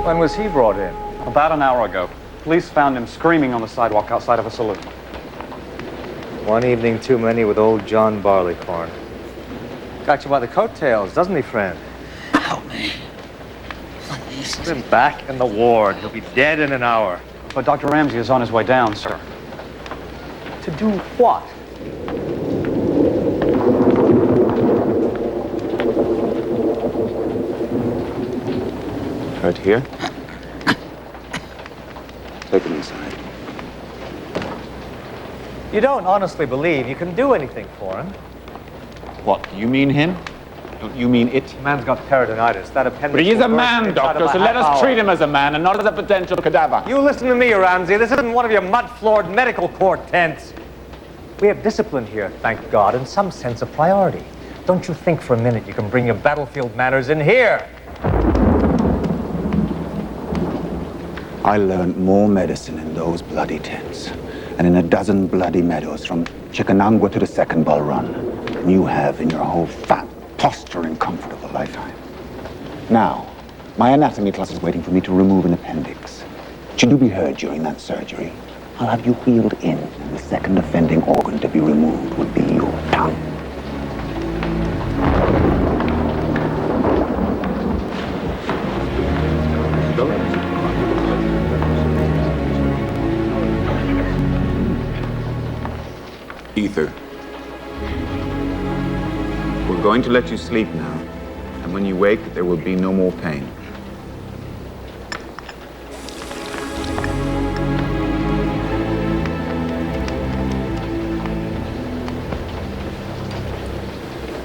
When was he brought in? About an hour ago. Police found him screaming on the sidewalk outside of a saloon. One evening too many with old John Barleycorn. Got you by the coattails, doesn't he, friend? Help me. Please. Put him back in the ward. He'll be dead in an hour. But Dr. Ramsey is on his way down, sir. To do what? Hurt here? Take him inside. You don't honestly believe you can do anything for him? What, you mean him? Don't you mean it? The man's got peritonitis. That appendix. But he is a will burst man, inside Doctor, of a so let half us hour. treat him as a man and not as a potential cadaver. You listen to me, Ramsey. This isn't one of your mud-floored medical court tents. We have discipline here, thank God, and some sense of priority. Don't you think for a minute you can bring your battlefield manners in here? I learned more medicine in those bloody tents and in a dozen bloody meadows from Chickamauga to the Second Bull Run than you have in your whole fat, posturing comfort of a lifetime. Now, my anatomy class is waiting for me to remove an appendix. Should you be hurt during that surgery, I'll have you wheeled in, and the second offending organ to be removed would be your tongue. Ether. We're going to let you sleep now, and when you wake, there will be no more pain.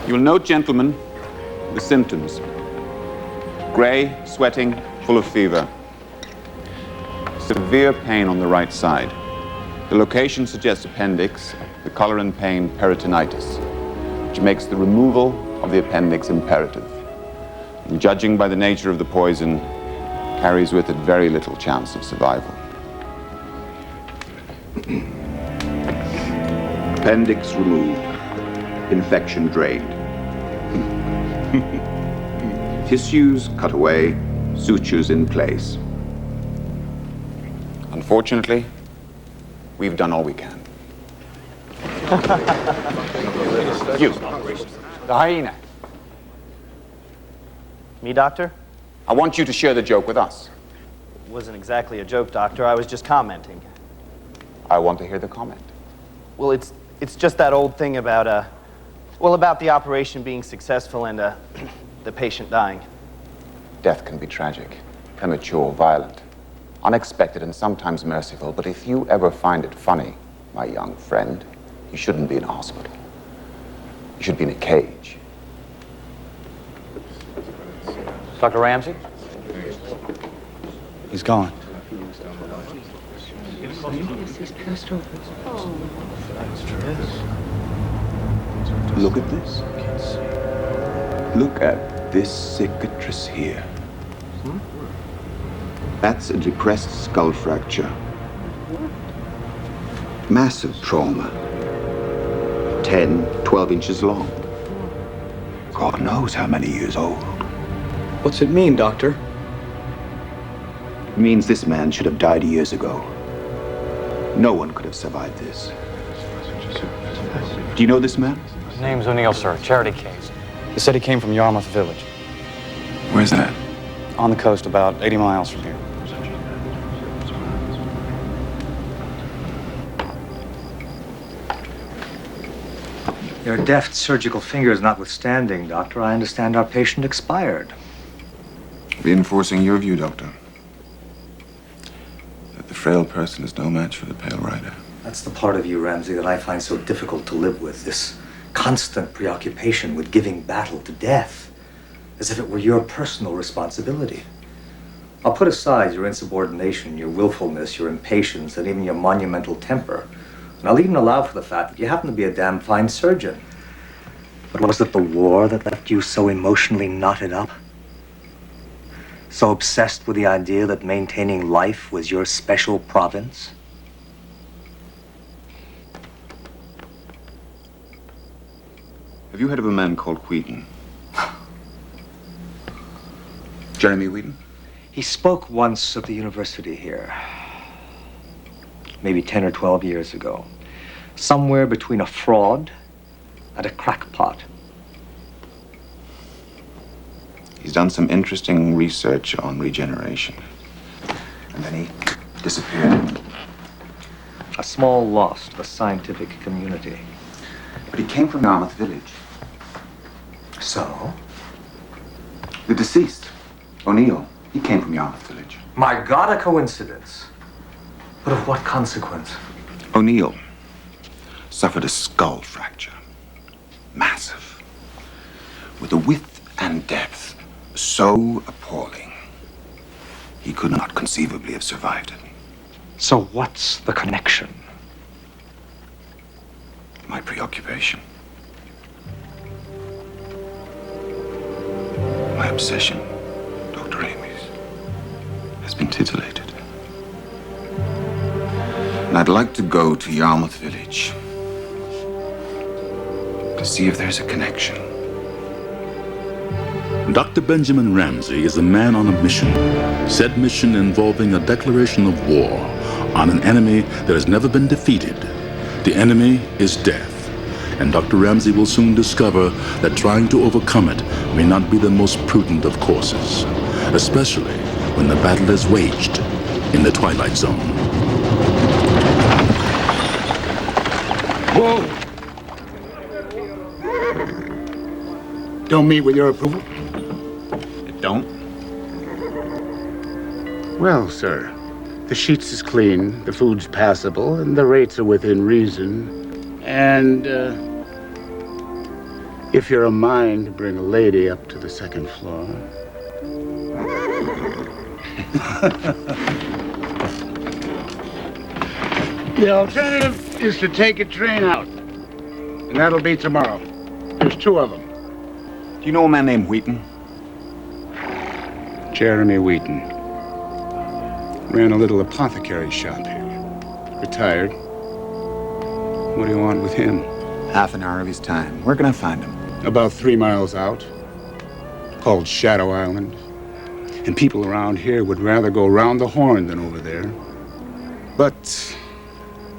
You'll note, gentlemen, the symptoms. Gray, sweating, full of fever. Severe pain on the right side. The location suggests appendix, the color and pain peritonitis, which makes the removal of the appendix imperative. And judging by the nature of the poison, carries with it very little chance of survival. Appendix removed. Infection drained. Tissues cut away, sutures in place. Unfortunately, we've done all we can. You, the hyena. Me, Doctor? I want you to share the joke with us. It wasn't exactly a joke, Doctor. I was just commenting. I want to hear the comment. Well, it's just that old thing about, about the operation being successful and, the patient dying. Death can be tragic, premature, violent, unexpected, and sometimes merciful. But if you ever find it funny, my young friend, you shouldn't be in a hospital. You should be in a cage. Dr. Ramsey? He's gone. Look at this. Look at this cicatrice here. That's a depressed skull fracture. Massive trauma. 10, 12 inches long. God knows how many years old. What's it mean, Doctor? It means this man should have died years ago. No one could have survived this. Do you know this man? His name's O'Neill, sir. Charity case. He said he came from Yarmouth Village. Where's that? On the coast, about 80 miles from here. Your deft surgical fingers notwithstanding, Doctor, I understand our patient expired. Reinforcing your view, Doctor. That the frail person is no match for the pale rider. That's the part of you, Ramsey, that I find so difficult to live with. This constant preoccupation with giving battle to death, as if it were your personal responsibility. I'll put aside your insubordination, your willfulness, your impatience, and even your monumental temper. And I'll even allow for the fact that you happen to be a damn fine surgeon. But was it the war that left you so emotionally knotted up? So obsessed with the idea that maintaining life was your special province? Have you heard of a man called Wheaton? Jeremy Wheaton? He spoke once at the university here, maybe 10 or 12 years ago, somewhere between a fraud and a crackpot. He's done some interesting research on regeneration. And then he disappeared. A small loss to the scientific community. But he came from Yarmouth Village. So? The deceased, O'Neill, he came from Yarmouth Village. My God, a coincidence. But of what consequence? O'Neill suffered a skull fracture. Massive. With a width and depth so appalling, he could not conceivably have survived it. So what's the connection? My preoccupation. My obsession, Dr. Amy's, has been titillated. And I'd like to go to Yarmouth Village to see if there's a connection. Dr. Benjamin Ramsey is a man on a mission. Said mission involving a declaration of war on an enemy that has never been defeated. The enemy is death, and Dr. Ramsey will soon discover that trying to overcome it may not be the most prudent of courses, especially when the battle is waged in the Twilight Zone. Whoa! Don't meet with your approval? It don't? Well, sir, the sheets is clean, the food's passable, and the rates are within reason. And, if you're a mind to bring a lady up to the second floor. The alternative is to take a train out. And that'll be tomorrow. There's 2 of them. Do you know a man named Wheaton? Jeremy Wheaton. Ran a little apothecary shop here. Retired. What do you want with him? Half an hour of his time. Where can I find him? About 3 miles out. Called Shadow Island. And people around here would rather go round the Horn than over there. But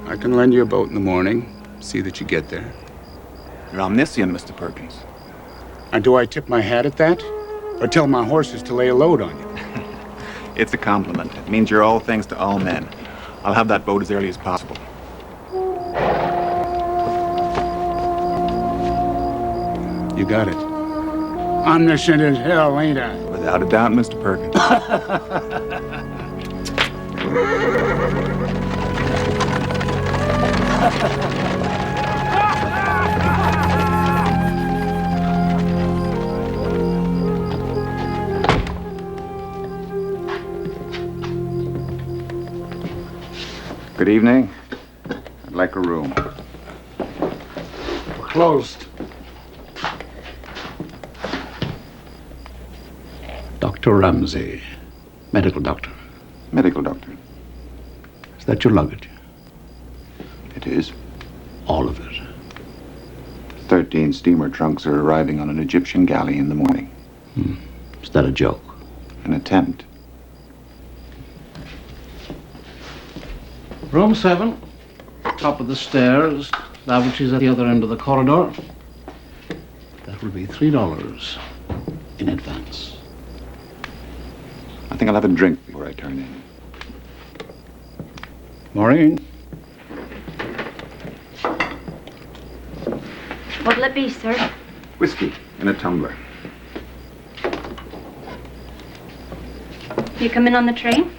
I can lend you a boat in the morning. See that you get there. You're omniscient, Mr. Perkins. And do I tip my hat at that? Or tell my horses to lay a load on you? It's a compliment. It means you're all things to all men. I'll have that boat as early as possible. You got it. Omniscient as hell, ain't I? Without a doubt, Mr. Perkins. Good evening. I'd like a room. We're closed. Dr. Ramsey, medical doctor. Medical doctor. Is that your luggage? It is. All of it. 13 steamer trunks are arriving on an Egyptian galley in the morning. Is that a joke? An attempt. Room 7, top of the stairs, lavatories at the other end of the corridor. That will be $3 in advance. I think I'll have a drink before I turn in. Maureen? What'll it be, sir? Whiskey in a tumbler. You come in on the train?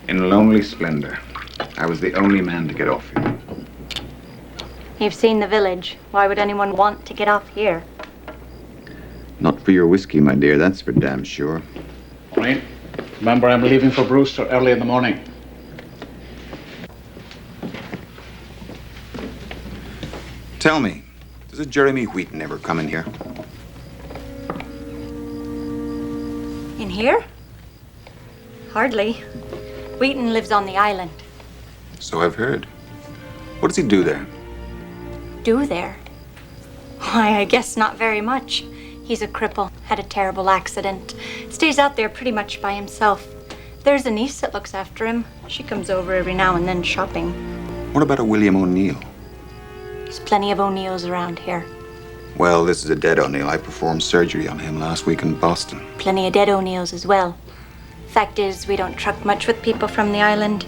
In lonely splendor. I was the only man to get off here. You've seen the village. Why would anyone want to get off here? Not for your whiskey, my dear, that's for damn sure. Maureen, remember I'm leaving for Brewster early in the morning. Tell me, does a Jeremy Wheaton ever come in here? In here? Hardly. Wheaton lives on the island. So I've heard. What does he do there? Do there? Why, I guess not very much. He's a cripple, had a terrible accident. Stays out there pretty much by himself. There's a niece that looks after him. She comes over every now and then shopping. What about a William O'Neill? There's plenty of O'Neills around here. Well, this is a dead O'Neill. I performed surgery on him last week in Boston. Plenty of dead O'Neills as well. Fact is, we don't truck much with people from the island.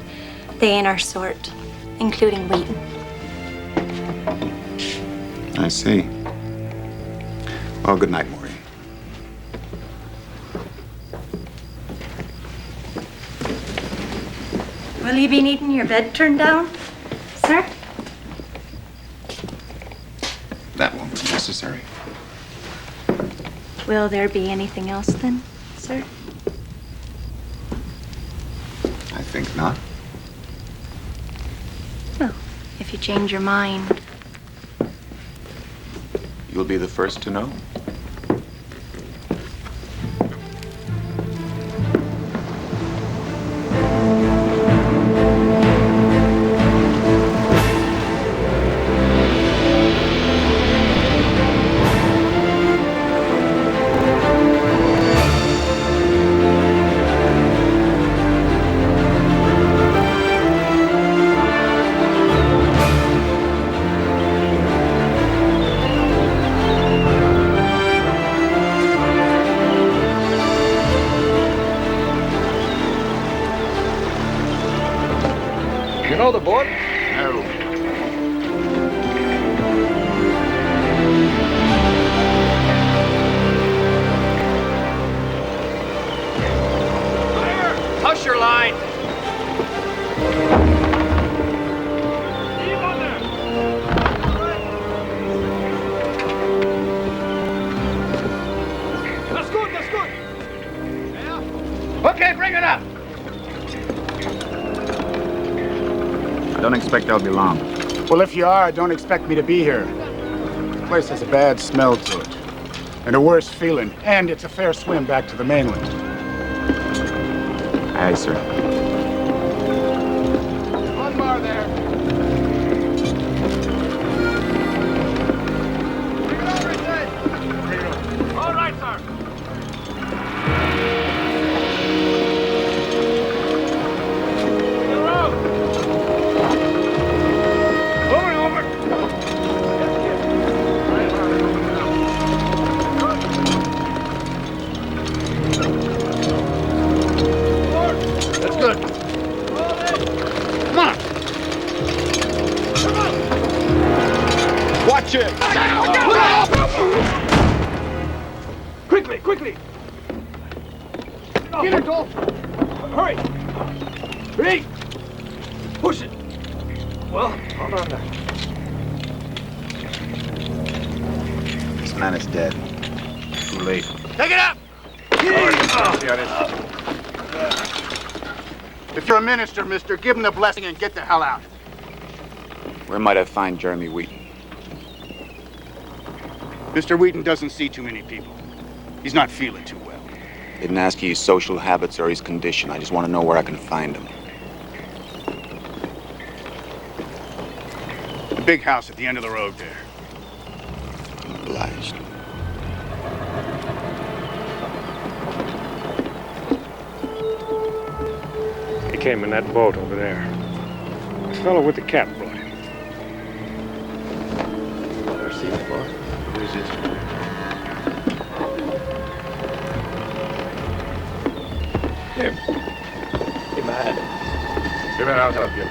They ain't our sort, including Wheaton. I see. Well, good night, Maureen. Will you be needing your bed turned down, sir? That won't be necessary. Will there be anything else then, sir? I think not. Well, if you change your mind. You'll be the first to know. know the board? No. Hush your line. That's good, that's good. Yeah. Okay, bring it up. I don't expect I'll be long. Well, if you are, don't expect me to be here. The place has a bad smell to it, and a worse feeling, and it's a fair swim back to the mainland. Aye, sir. One more there. Bring it over, Ted. All right, sir. Watch it! Quickly, quickly! Get it, Dolph! Hurry! Ready? Push it! Well, hold on now. This man is dead. Too late. Take it up! If you're a minister, mister, give him the blessing and get the hell out. Where might I find Jeremy Wheaton? Mr. Wheaton doesn't see too many people. He's not feeling too well. Didn't ask you his social habits or his condition. I just want to know where I can find him. The big house at the end of the road there. I'm obliged. He came in that boat over there. The fellow with the cap brought him. Never seen him before. Who is this? Here. Hey, man. Give it out of you.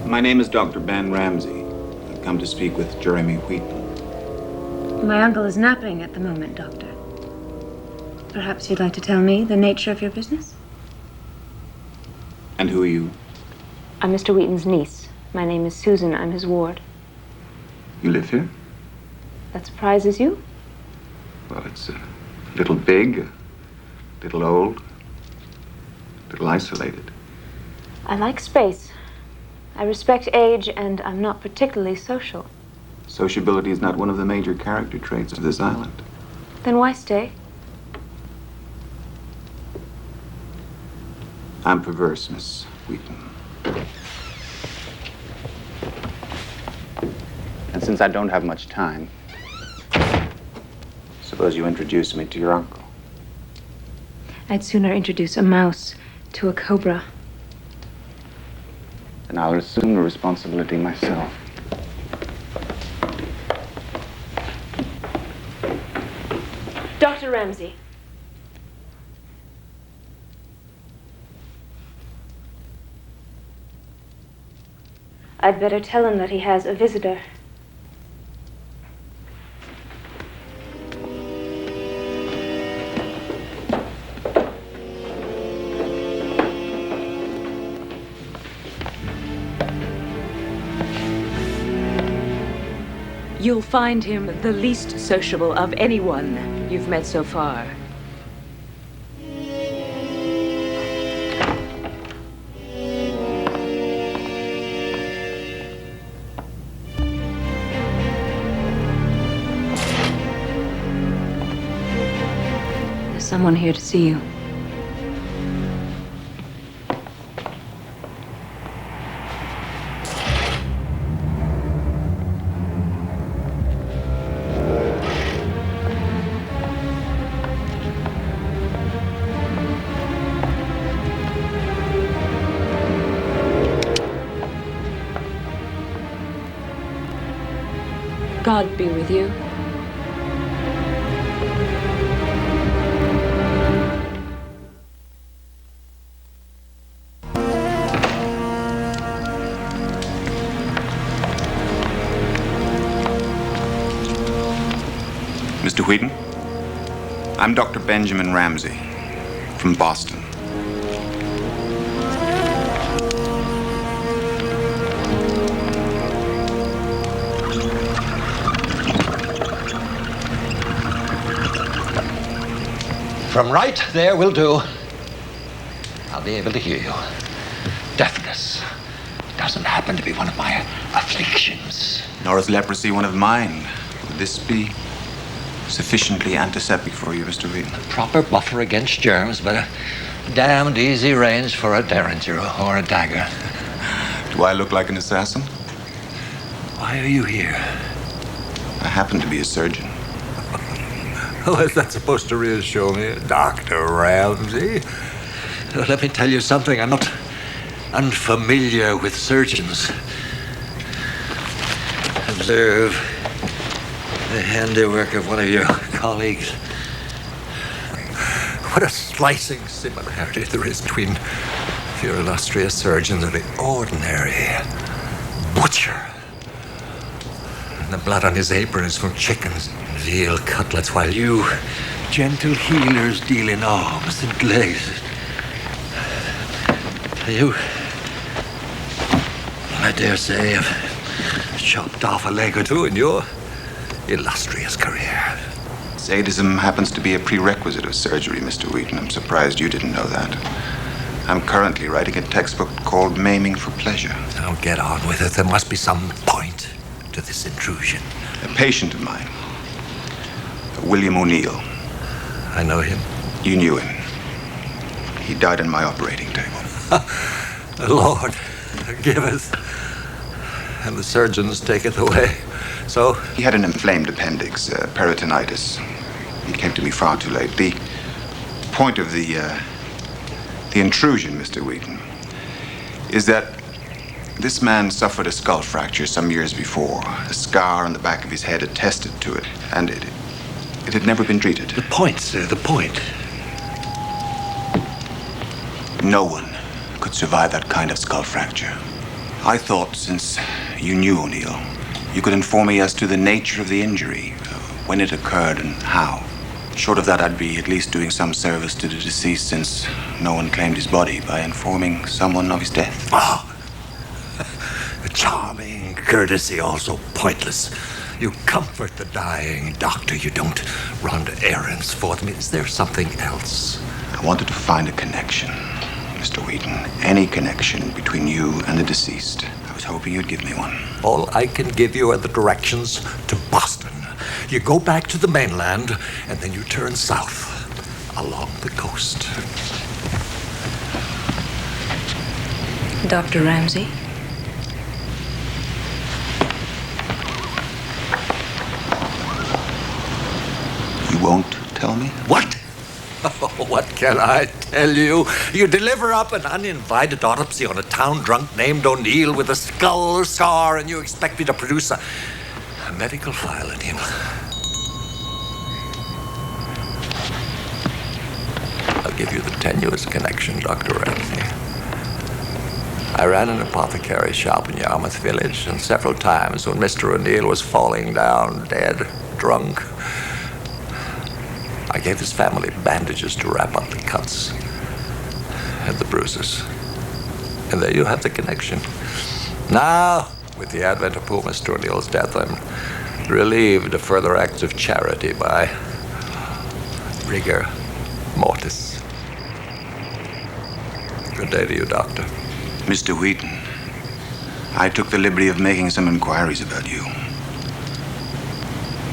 My name is Dr. Ben Ramsey. I've come to speak with Jeremy Wheaton. My uncle is napping at the moment, Doctor. Perhaps you'd like to tell me the nature of your business? And who are you? I'm Mr. Wheaton's niece. My name is Susan. I'm his ward. You live here? That surprises you? Well, it's a little big, a little old, a little isolated. I like space. I respect age, and I'm not particularly social. Sociability is not one of the major character traits of this island. Then why stay? I'm perverse, Miss Wheaton. And since I don't have much time, suppose you introduce me to your uncle. I'd sooner introduce a mouse to a cobra. And I'll assume the responsibility myself. Dr. Ramsey. I'd better tell him that he has a visitor. You'll find him the least sociable of anyone you've met so far. There's someone here to see you. God be with you. Mr. Wheaton, I'm Dr. Benjamin Ramsey from Boston. From right there will do. I'll be able to hear you. Deafness doesn't happen to be one of my afflictions. Nor is leprosy one of mine. Would this be sufficiently antiseptic for you, Mr. Wheaton? A proper buffer against germs, but a damned easy range for a derringer or a dagger. Do I look like an assassin? Why are you here? I happen to be a surgeon. Oh, is that supposed to reassure me, Dr. Ramsey? Let me tell you something. I'm not unfamiliar with surgeons. Observe the handiwork of one of your colleagues. What a slicing similarity there is between your illustrious surgeons and the ordinary butcher. And the blood on his apron is from chickens and veal cutlets, while you, gentle healers, deal in arms and legs. You, I dare say, have chopped off a leg or two in your illustrious career. Sadism happens to be a prerequisite of surgery, Mr. Wheaton. I'm surprised you didn't know that. I'm currently writing a textbook called Maiming for Pleasure. Now get on with it. There must be some point to this intrusion. A patient of mine, William O'Neill. I know him. You knew him. He died on my operating table. The Lord giveth, and the surgeons taketh away. So? He had an inflamed appendix, peritonitis. He came to me far too late. The point of the intrusion, Mr. Wheaton, is that this man suffered a skull fracture some years before. A scar on the back of his head attested to it, and it had never been treated. The point, sir, the point. No one could survive that kind of skull fracture. I thought, since you knew O'Neill, you could inform me as to the nature of the injury. when it occurred and how. Short of that, I'd be at least doing some service to the deceased since no one claimed his body by informing someone of his death. Oh, a charming courtesy, also pointless. You comfort the dying, Doctor. You don't run errands for them. Is there something else? I wanted to find a connection, Mr. Wheaton. Any connection between you and the deceased. I was hoping you'd give me one. All I can give you are the directions to Boston. You go back to the mainland, and then you turn south along the coast. Dr. Ramsey? You won't tell me? What? Oh, what can I tell you? You deliver up an uninvited autopsy on a town drunk named O'Neill with a skull scar, and you expect me to produce a medical file on him. I'll give you the tenuous connection, Dr. Ramsey. I ran an apothecary shop in Yarmouth Village, and several times when Mr. O'Neill was falling down dead, drunk, I gave his family bandages to wrap up the cuts and the bruises. And there you have the connection. Now, with the advent of poor Mr. O'Neill's death, I'm relieved of further acts of charity by rigor mortis. Good day to you, Doctor. Mr. Wheaton, I took the liberty of making some inquiries about you.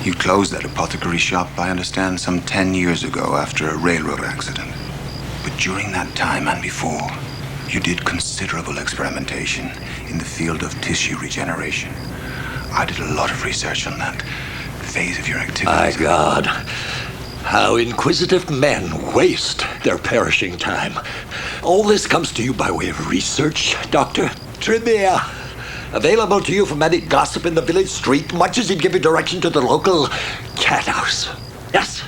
You closed that apothecary shop, I understand, some 10 years ago after a railroad accident. But during that time and before, you did considerable experimentation in the field of tissue regeneration. I did a lot of research on that phase of your activities. My God, how inquisitive men waste their perishing time. All this comes to you by way of research, Doctor. Trivia. Available to you from any gossip in the village street, much as he'd give you direction to the local cat house. Yes,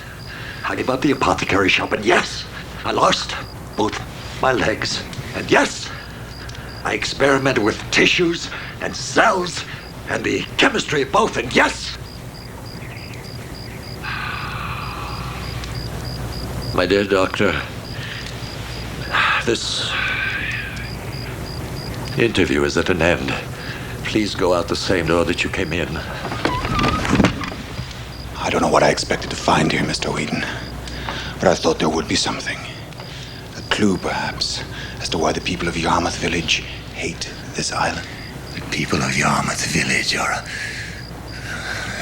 I gave up the apothecary shop, and yes, I lost both my legs. And yes, I experimented with tissues and cells and the chemistry of both, and yes, my dear Doctor, this interview is at an end. Please go out the same door that you came in. I don't know what I expected to find here, Mr. Wheaton, but I thought there would be something. A clue, perhaps, as to why the people of Yarmouth Village hate this island. The people of Yarmouth Village are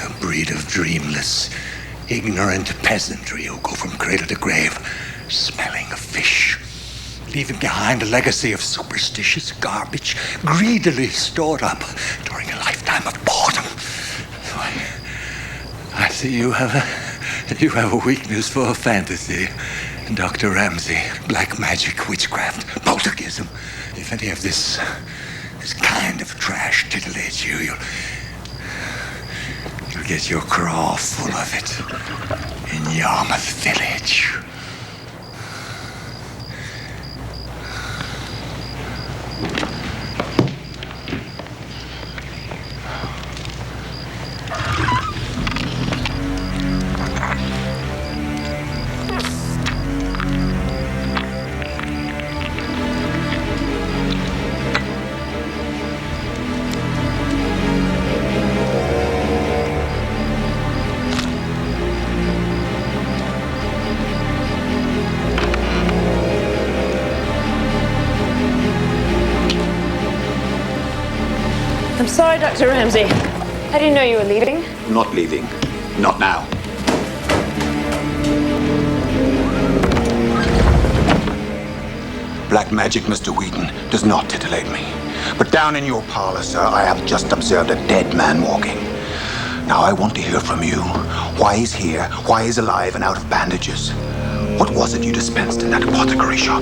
a breed of dreamless, ignorant peasantry who go from cradle to grave, smelling of fish, leaving behind a legacy of superstitious garbage greedily stored up during a lifetime of boredom. So I see you have a weakness for fantasy, Dr. Ramsey. Black magic, witchcraft, poltergeism. If any of this kind of trash titillates you, you'll get your craw full of it in Yarmouth Village. I'm sorry, Dr. Ramsey. I didn't know you were leaving. I'm not leaving. Not now. Black magic, Mr. Wheaton, does not titillate me. But down in your parlor, sir, I have just observed a dead man walking. Now I want to hear from you. Why he's here, why he's alive and out of bandages. What was it you dispensed in that apothecary shop?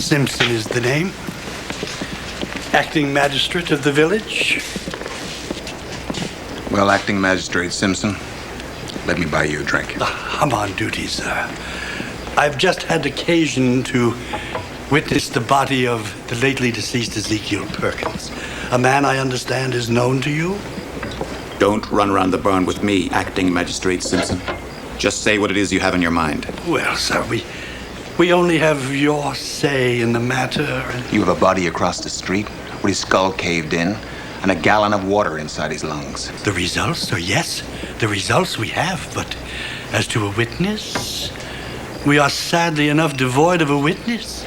Simpson is the name. Acting magistrate of the village. Well, acting magistrate Simpson, let me buy you a drink. I'm on duty, sir. I've just had occasion to witness the body of the lately deceased Ezekiel Perkins. A man I understand is known to you? Don't run around the barn with me, acting magistrate Simpson. Just say what it is you have in your mind. Well, sir, we only have your say in the matter. You have a body across the street with his skull caved in and a gallon of water inside his lungs. The results, sir, yes. The results we have, but as to a witness, we are sadly enough devoid of a witness.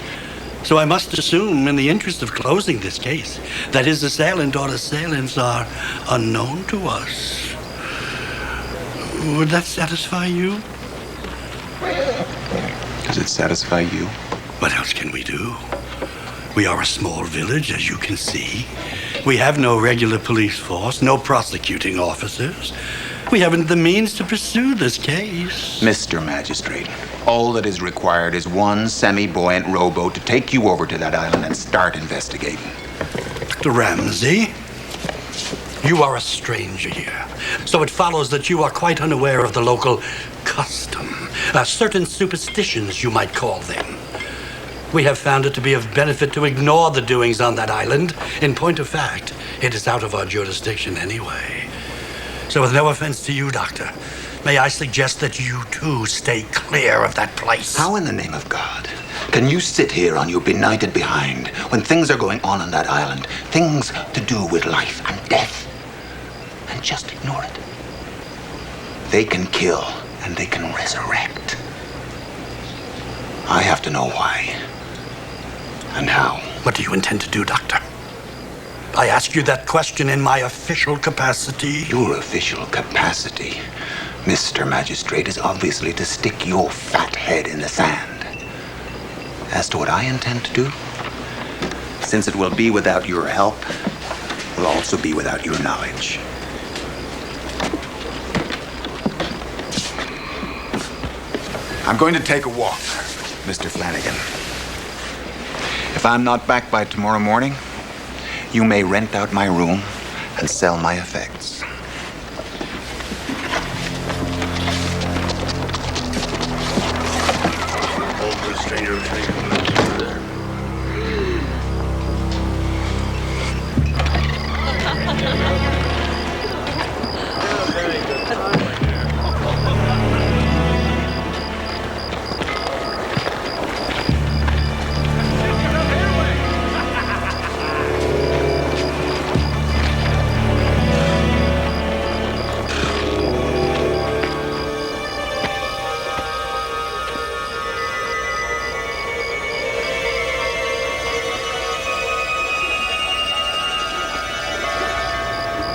So I must assume, in the interest of closing this case, that his assailant or assailants are unknown to us. Would that satisfy you? Does it satisfy you? What else can we do? We are a small village, as you can see. We have no regular police force, no prosecuting officers. We haven't the means to pursue this case. Mr. Magistrate, all that is required is one semi-buoyant rowboat to take you over to that island and start investigating. Dr. Ramsey, you are a stranger here, so it follows that you are quite unaware of the local custom, certain superstitions, you might call them. We have found it to be of benefit to ignore the doings on that island. In point of fact, it is out of our jurisdiction anyway. So with no offense to you, Doctor, may I suggest that you too stay clear of that place? How in the name of God can you sit here on your benighted behind when things are going on that island, things to do with life and death, and just ignore it? They can kill and they can resurrect. I have to know why and how. What do you intend to do, Doctor? I ask you that question in my official capacity. Your official capacity, Mr. Magistrate, is obviously to stick your fat head in the sand. As to what I intend to do, since it will be without your help, will also be without your knowledge. I'm going to take a walk, Mr. Flanagan. If I'm not back by tomorrow morning, you may rent out my room and sell my effects.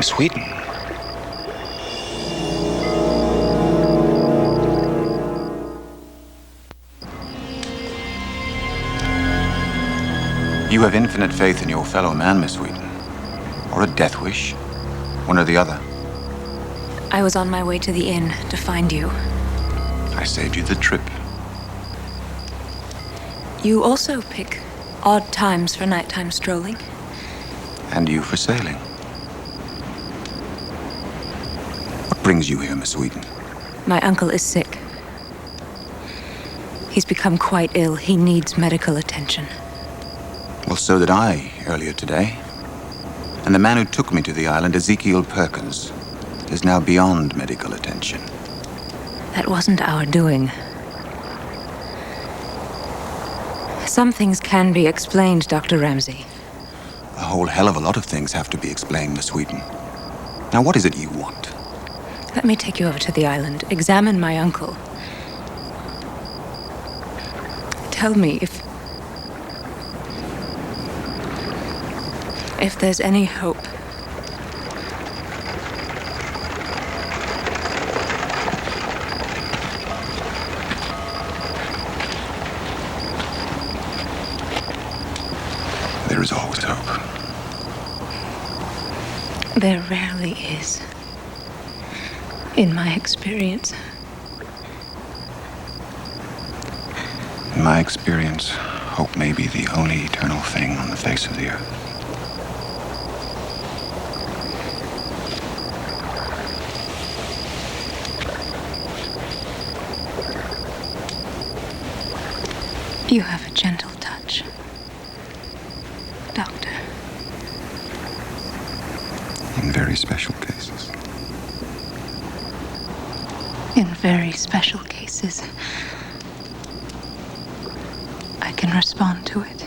Sweden. You have infinite faith in your fellow man, Miss Wheaton. Or a death wish. One or the other. I was on my way to the inn to find you. I saved you the trip. You also pick odd times for nighttime strolling. And you for sailing. What brings you here, Miss Wheaton? My uncle is sick. He's become quite ill. He needs medical attention. Well, so did I earlier today. And the man who took me to the island, Ezekiel Perkins, is now beyond medical attention. That wasn't our doing. Some things can be explained, Dr. Ramsey. A whole hell of a lot of things have to be explained, Miss Wheaton. Now, what is it you want? Let me take you over to the island, examine my uncle. Tell me if there's any hope. There is always hope. There rarely is, in my experience. In my experience, hope may be the only eternal thing on the face of the earth. You have a gentle touch, Doctor. In very special cases. In very special cases, I can respond to it.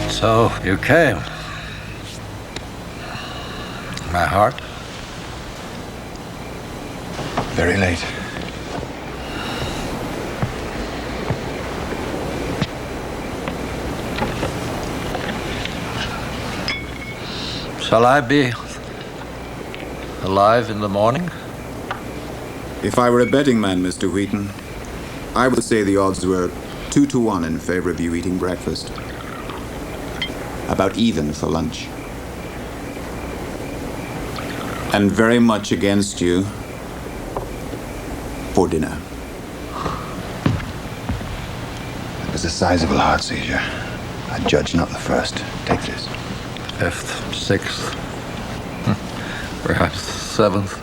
So, you came. My heart? Very late. Shall I be alive in the morning? If I were a betting man, Mr. Wheaton, I would say the odds were 2-1 in favor of you eating breakfast. About even for lunch. And very much against you for dinner. It was a sizable heart seizure. I judge not the first. Take this. 5th, 6th, perhaps 7th.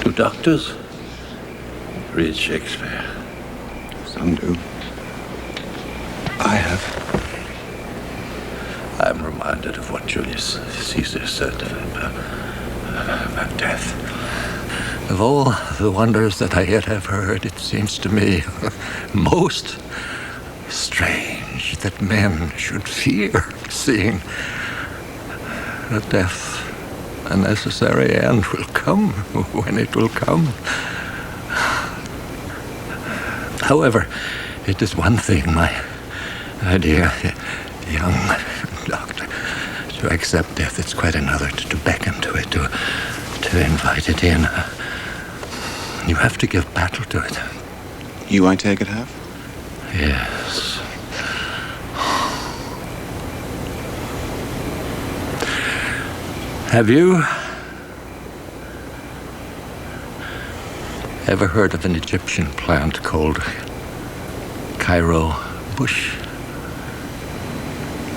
Do doctors read Shakespeare? Some do. I have. I'm reminded of what Julius Caesar said about death. Of all the wonders that I yet have heard, it seems to me most strange that men should fear seeing that death, a necessary end, will come when it will come. However, it is one thing, my dear young doctor, to accept death. It's quite another to beckon to it, to invite it in. You have to give battle to it. You, I take it, have? Yes. Have you ever heard of an Egyptian plant called Cairo bush?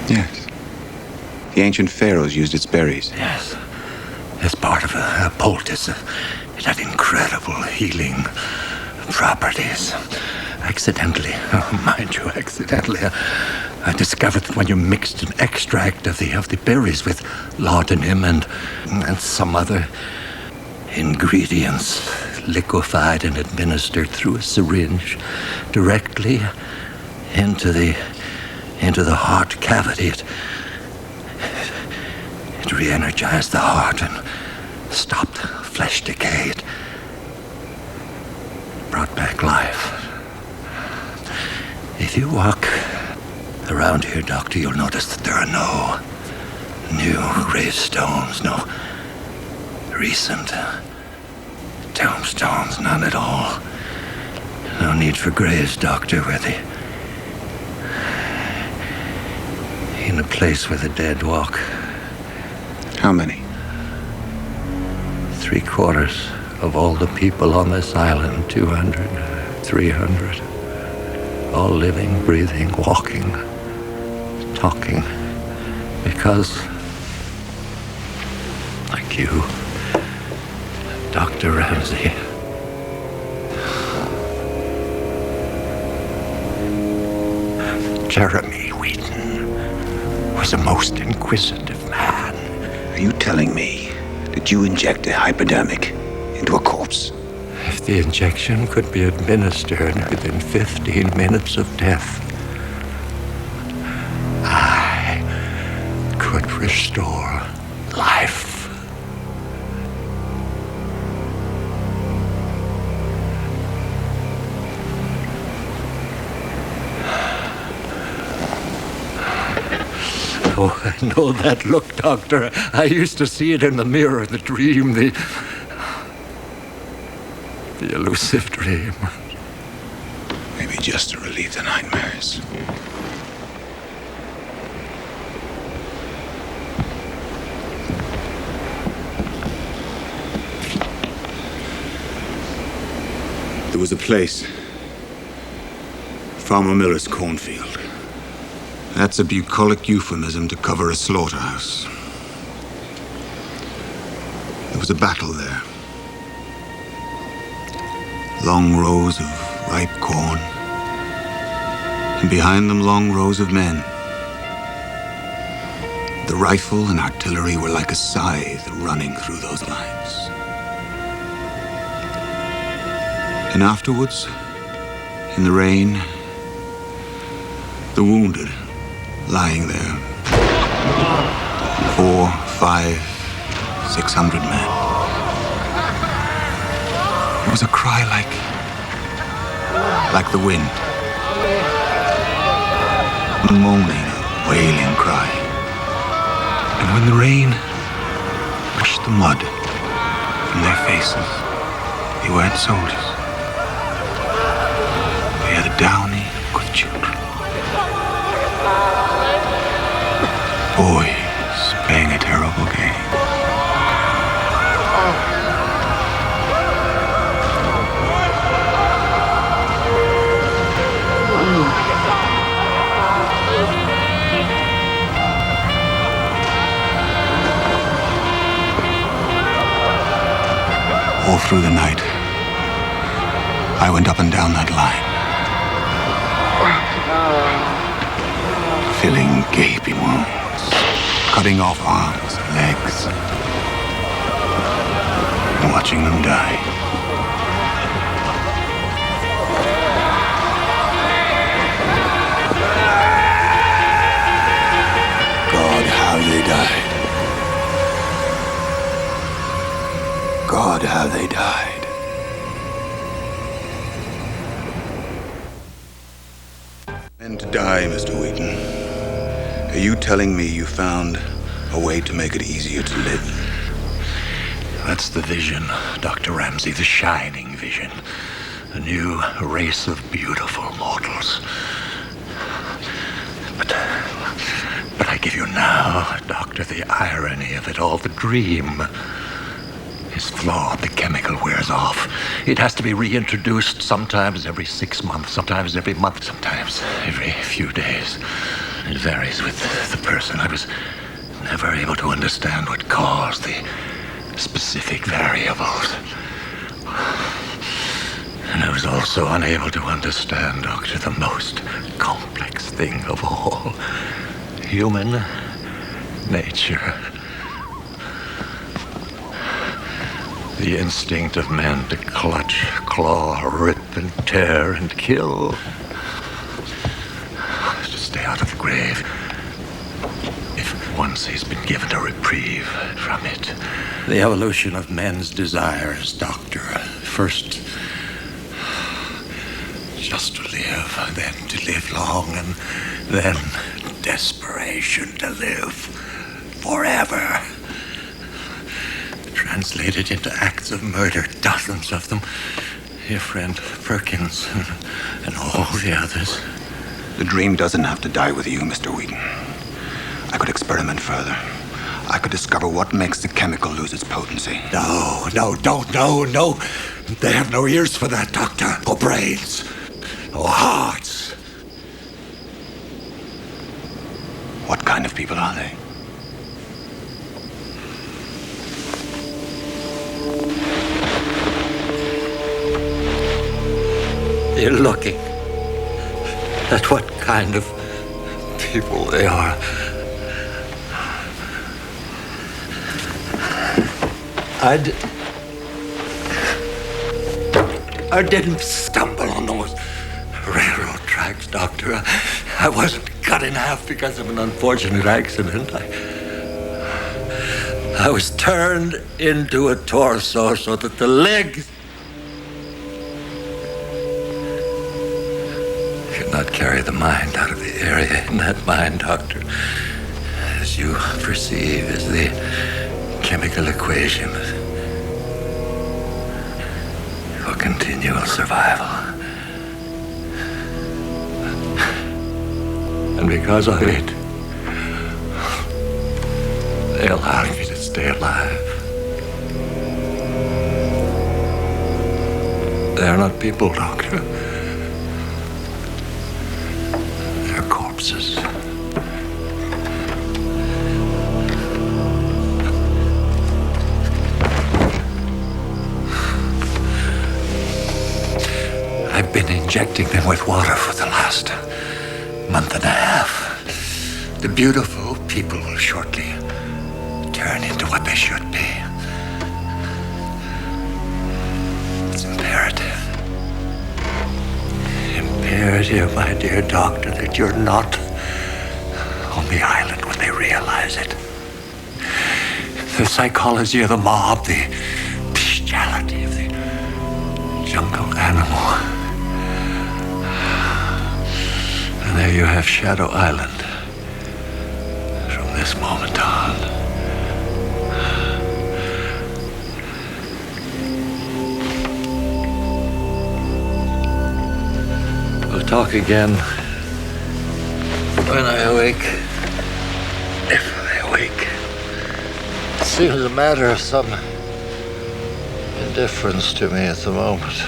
Yes. The ancient pharaohs used its berries. Yes. It's part of a poultice. It had incredible healing properties. Accidentally, mind you, accidentally, I discovered that when you mixed an extract of the berries with laudanum and some other ingredients, liquefied and administered through a syringe directly into the heart cavity, it re-energized the heart and stopped flesh decay. It brought back life. If you walk around here, Doctor, you'll notice that there are no new gravestones, no recent tombstones, none at all. No need for graves, Doctor, in a place where the dead walk. How many? 3/4 of all the people on this island, 200, 300, all living, breathing, walking, talking, because, like you, Dr. Ramsey, Jeremy Wheaton was a most inquisitive man. Are you telling me that you inject a hypodermic into a corpse? If the injection could be administered within 15 minutes of death, I could restore life. Oh, I know that look, Doctor. I used to see it in the mirror, the dream, the elusive dream. Maybe just to relieve the nightmares. There was a place, Farmer Miller's cornfield. That's a bucolic euphemism to cover a slaughterhouse. There was a battle there. Long rows of ripe corn, and behind them long rows of men. The rifle and artillery were like a scythe running through those lines. And afterwards, in the rain, the wounded lying there. 400, 500, 600 men. It was a cry like the wind. A moaning, wailing cry. And when the rain washed the mud from their faces, they weren't soldiers. They had a downy good children. Boys playing a terrible game. All through the night, I went up and down that line, filling gaping wounds, cutting off arms and legs, and watching them die. God, how they died. God, how they died. Men to die, Mr. Wheaton. Are you telling me you found a way to make it easier to live? That's the vision, Dr. Ramsey, the shining vision. A new race of beautiful mortals. But I give you now, Doctor, the irony of it all, the dream is flawed. The chemical wears off. It has to be reintroduced sometimes every 6 months, sometimes every month, sometimes every few days. It varies with the person. I was never able to understand what caused the specific variables. And I was also unable to understand, Doctor, the most complex thing of all. Human nature. The instinct of men to clutch, claw, rip, and tear, and kill. To stay out of the grave. If once he's been given a reprieve from it. The evolution of men's desires, Doctor. First, just to live, then to live long, and then desperation to live forever. Translated into acts of murder, dozens of them. Your friend Perkins and all the others. The dream doesn't have to die with you, Mr. Wheaton. I could experiment further. I could discover what makes the chemical lose its potency. No. They have no ears for that, Doctor. Or brains. Or hearts. What kind of people are they? You're looking at what kind of people they are. I didn't stumble on those railroad tracks, Doctor. I wasn't cut in half because of an unfortunate accident. I was turned into a torso so that the legs could not carry the mind out of the area. And that mind, Doctor, as you perceive, is the chemical equation for continual survival. And because of it, they allowed me to stay alive. They're not people, Doctor. They're corpses. I've been injecting them with water for the last month and a half. The beautiful people will shortly turn into what they should be. It's imperative. Imperative, my dear doctor, that you're not on the island when they realize it. The psychology of the mob, the bestiality of the jungle animal. And there you have Shadow Island from this moment on. We'll talk again when I awake. If I awake. It seems a matter of some indifference to me at the moment.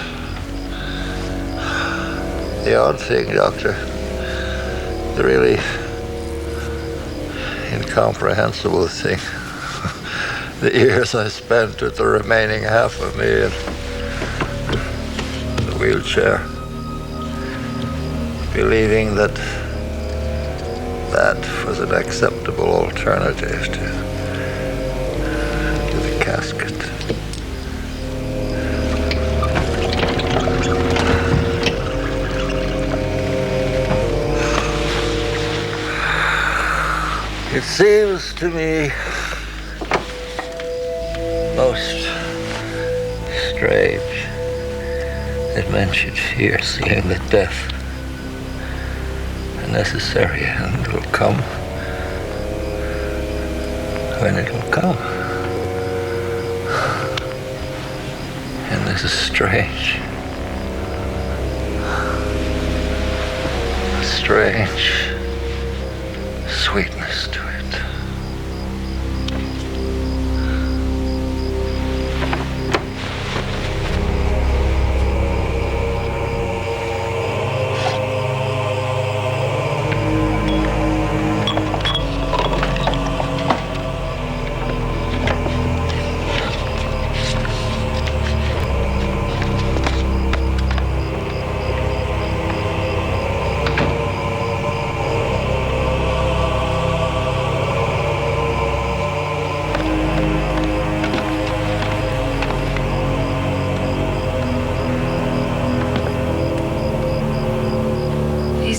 The odd thing, Doctor, the really incomprehensible thing, the years I spent with the remaining half of me in the wheelchair, believing that was an acceptable alternative to the casket. It seems to me most strange that men should fear seeing that death, a necessary end, will come when it will come. And this is strange. A strange sweetness to it.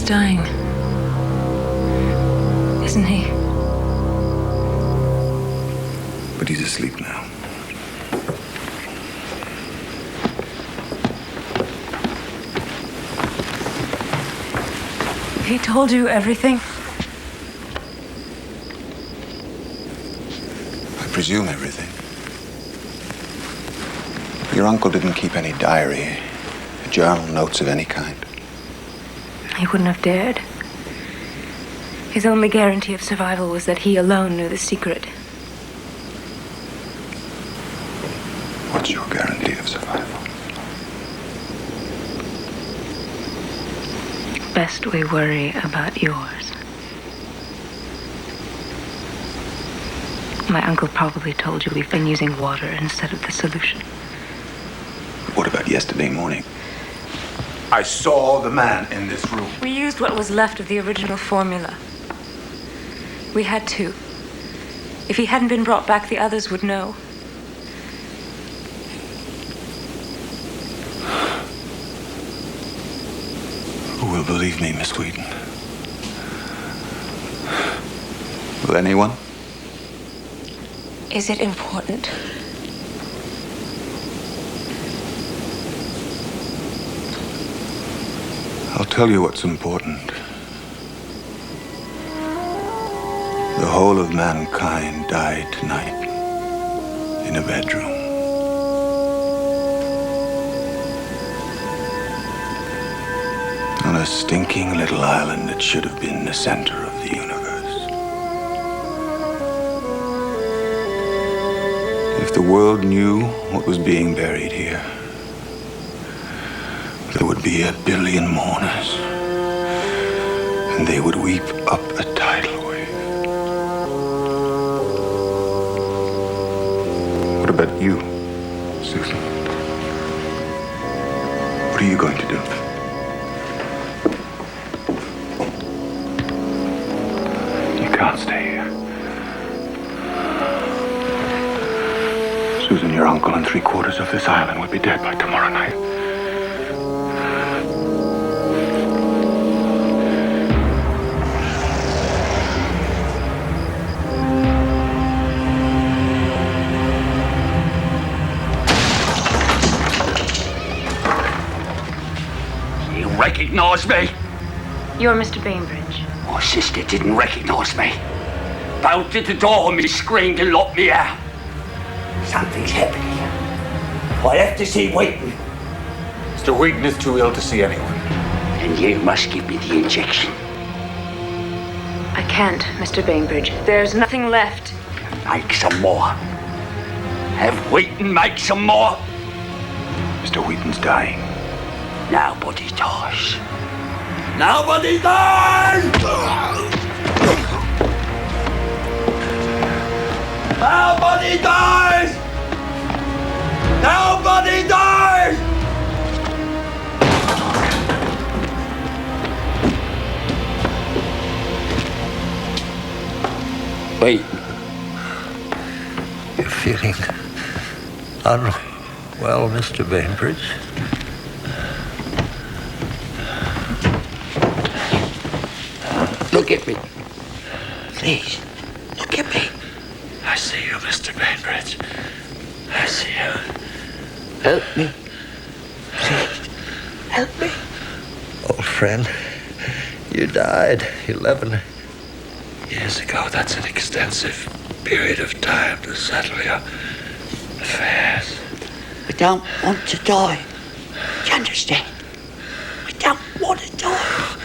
Dying, isn't he? But he's asleep now. He told you everything? I presume everything. Your uncle didn't keep any diary, journal, notes of any kind. He wouldn't have dared. His only guarantee of survival was that he alone knew the secret. What's your guarantee of survival? Best we worry about yours. My uncle probably told you we've been using water instead of the solution. What about yesterday morning? I saw the man in this room. We used what was left of the original formula. We had to. If he hadn't been brought back, the others would know. Who will believe me, Miss Wheaton? Will anyone? Is it important? I'll tell you what's important. The whole of mankind died tonight in a bedroom. On a stinking little island that should have been the center of the universe. If the world knew what was being buried here, there would be 1 billion mourners, and they would weep up a tidal wave. What about you, Susan? What are you going to do? You can't stay here. Susan, your uncle and 3/4 of this island would be dead by tomorrow night. Recognise me? You're Mr. Bainbridge. My sister didn't recognise me. Bolted the door on me, screamed and locked me out. Something's happening. I have to see Wheaton. Mr. Wheaton is too ill to see anyone. And you must give me the injection. I can't, Mr. Bainbridge. There's nothing left. Make some more. Have Wheaton make some more. Mr. Wheaton's dying. Nobody dies. Nobody dies! Nobody dies! Nobody dies! Wait. You're feeling unwell, Mr. Bainbridge? Look at me. Please, look at me. I see you, Mr. Bainbridge. I see you. Help me. Please, help me. Old friend, you died 11 years ago. That's an extensive period of time to settle your affairs. We don't want to die. Do you understand? We don't want to die.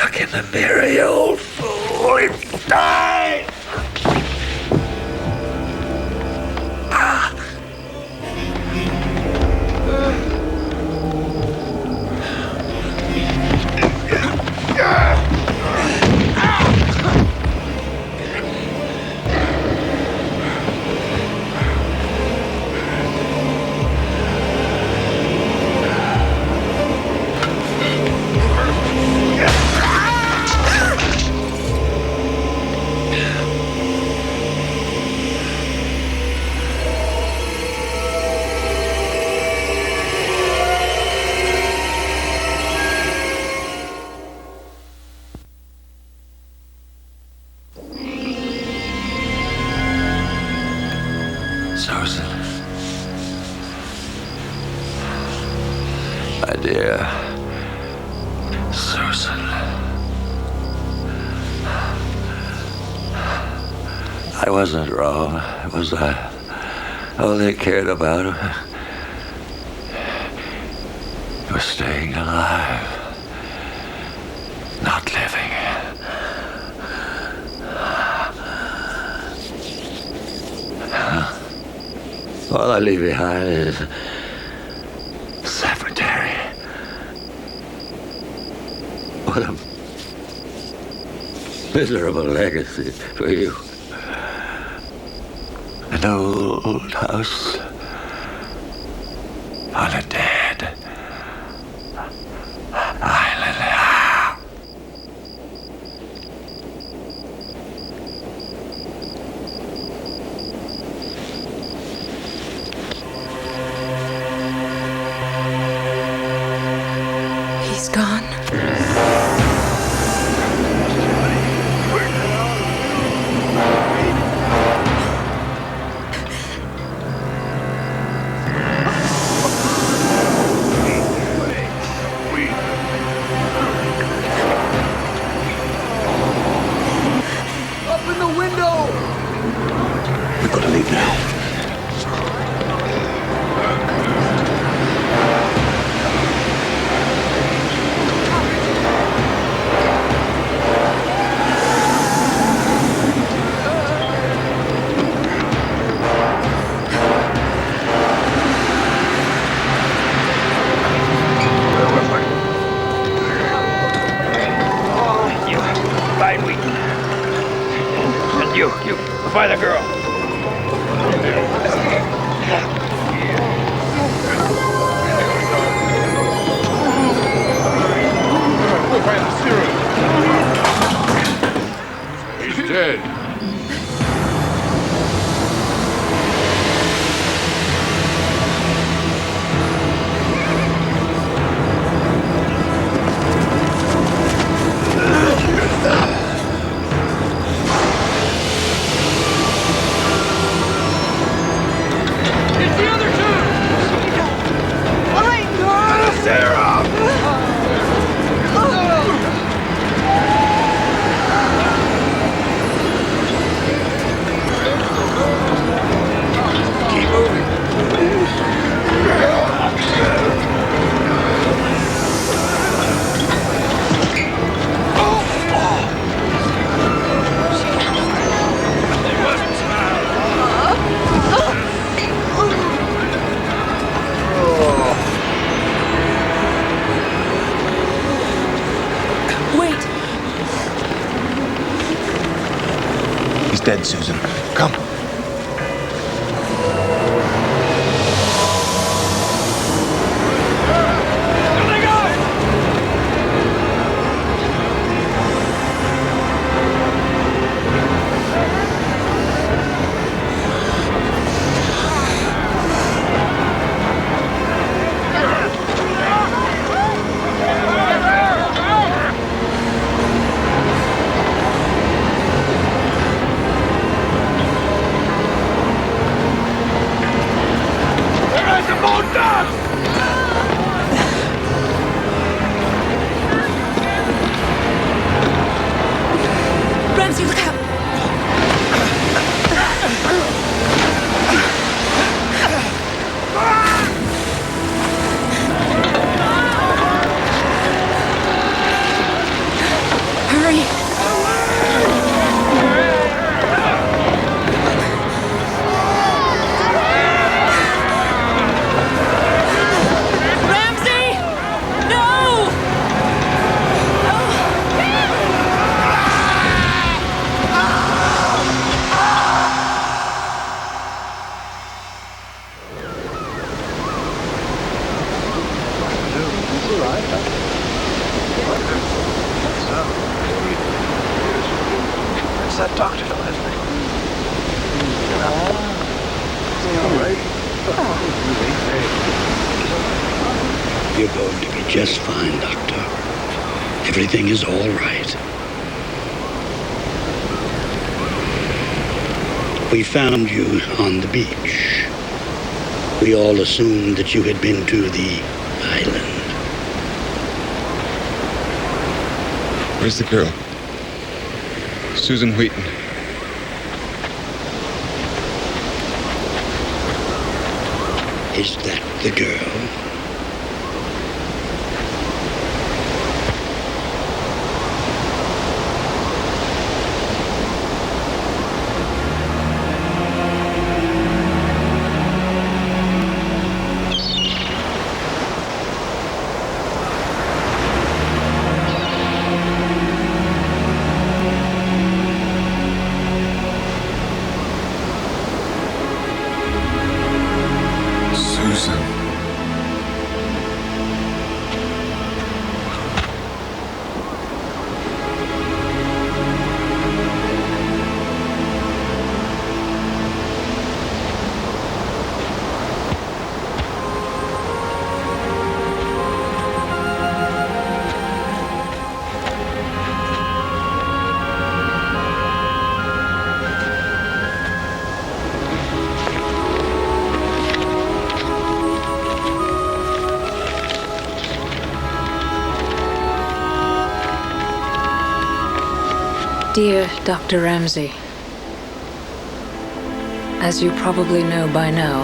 Look in the mirror, you old fool. It's time. Susan. My dear Susan. I wasn't wrong, was I? All they cared about was staying alive, not living. All I leave behind is cemetery. What a miserable legacy for you. An old house on a dead island. He's gone. We've got to leave now. You, find the girl. He's dead. Dead, Susan. Come. Ramsey, look out! Hurry! Where's that doctor that left me? You're going to be just fine, Doctor. Everything is all right. We found you on the beach. We all assumed that you had been to the island. Where's the girl? Susan Wheaton. Is that the girl? Dear Dr. Ramsey, as you probably know by now,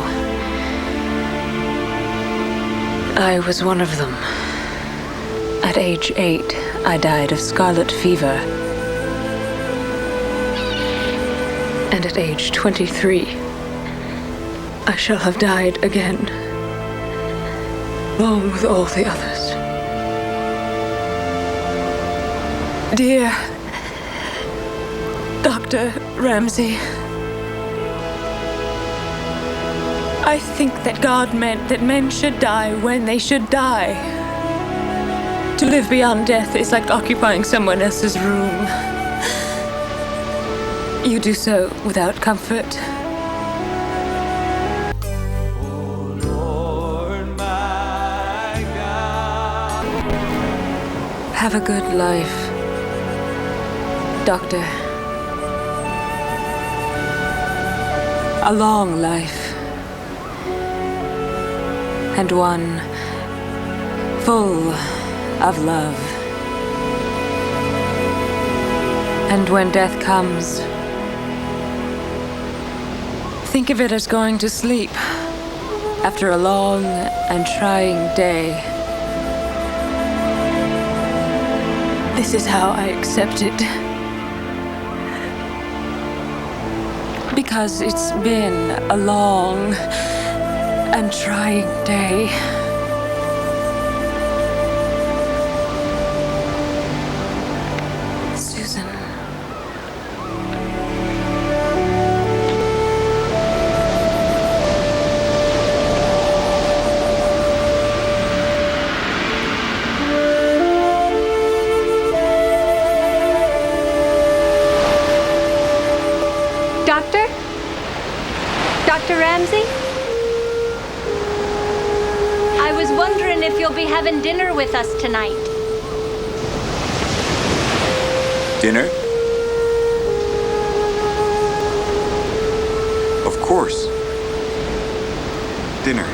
I was one of them. At age 8, I died of scarlet fever. And at age 23, I shall have died again, along with all the others. Dear Dr. Ramsey, I think that God meant that men should die when they should die. To live beyond death is like occupying someone else's room. You do so without comfort. Have a good life, Doctor. A long life. And one full of love. And when death comes, think of it as going to sleep after a long and trying day. This is how I accept it. Because it's been a long and trying day. Susan. Doctor? Dr. Ramsey? I was wondering if you'll be having dinner with us tonight. Dinner? Of course. Dinner.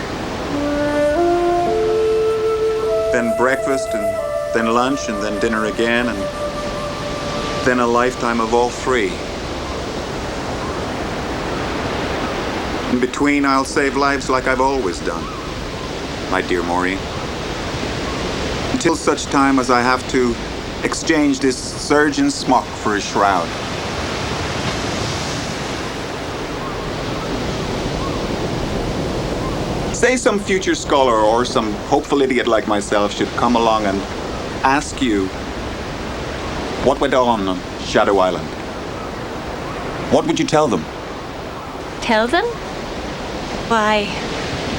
Then breakfast, and then lunch, and then dinner again, and then a lifetime of all three. In between, I'll save lives like I've always done, my dear Maureen. Until such time as I have to exchange this surgeon's smock for a shroud. Say some future scholar or some hopeful idiot like myself should come along and ask you what went on Shadow Island. What would you tell them? Tell them? Why,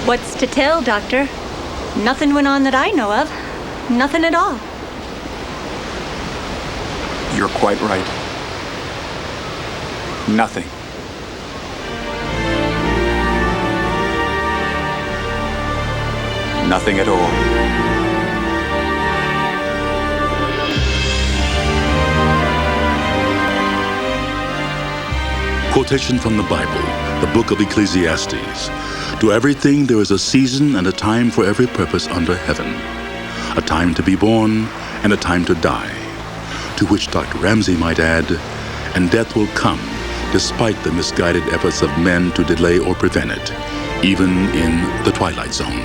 what's to tell, Doctor? Nothing went on that I know of. Nothing at all. You're quite right. Nothing. Nothing at all. Quotation from the Bible, the book of Ecclesiastes. To everything there is a season and a time for every purpose under heaven. A time to be born and a time to die. To which Dr. Ramsey might add, and death will come despite the misguided efforts of men to delay or prevent it, even in the Twilight Zone.